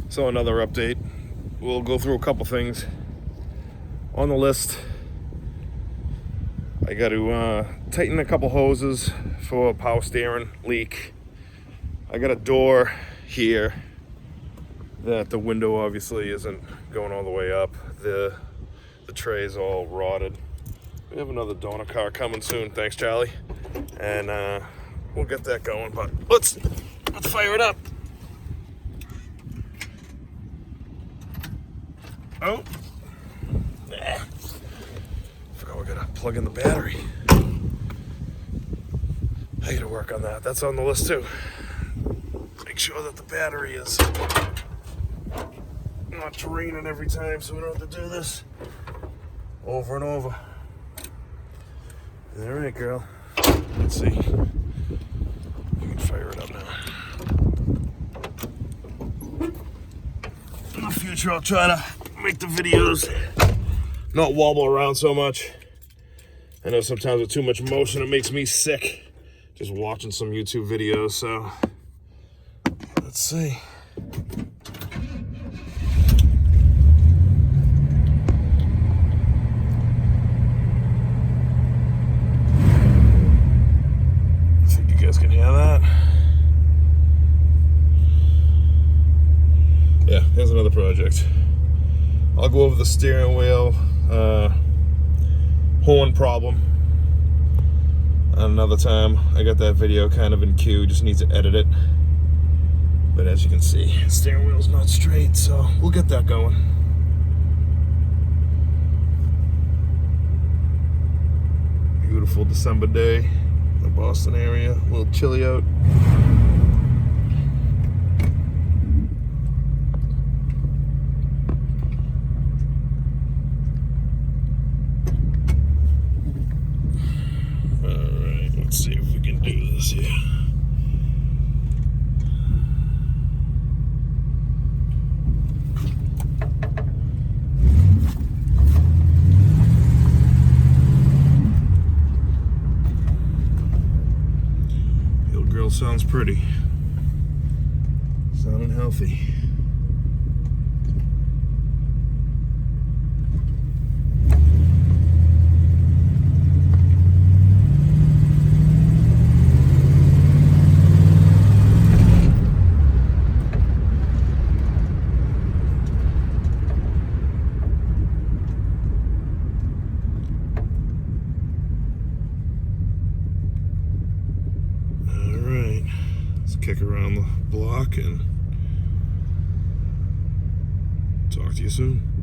So another update. We'll go through a couple things on the list. I got to tighten a couple hoses for a power steering leak. I got a door here that the window obviously isn't going all the way up. The tray's all rotted. We have another donor car coming soon, thanks Charlie, and we'll get that going. But let's fire it up. Oh, forgot we gotta plug in the battery. I gotta work on that. That's on the list too. Make sure that the battery is not draining every time, so we don't have to do this over and over. All right, girl. Let's see. We can fire it up now. In the future, I'll try to make the videos not wobble around so much. I know sometimes with too much motion, it makes me sick just watching some YouTube videos, so let's see. I think you guys can hear that. Yeah, here's another project. I'll go over the steering wheel horn problem another time. I got that video kind of in queue, just need to edit it. But as you can see, the steering wheel's not straight, so we'll get that going. Beautiful December day in the Boston area, a little chilly out. Let's see if we can do this here. The old girl sounds pretty. Sounding healthy. Kick around the block and talk to you soon.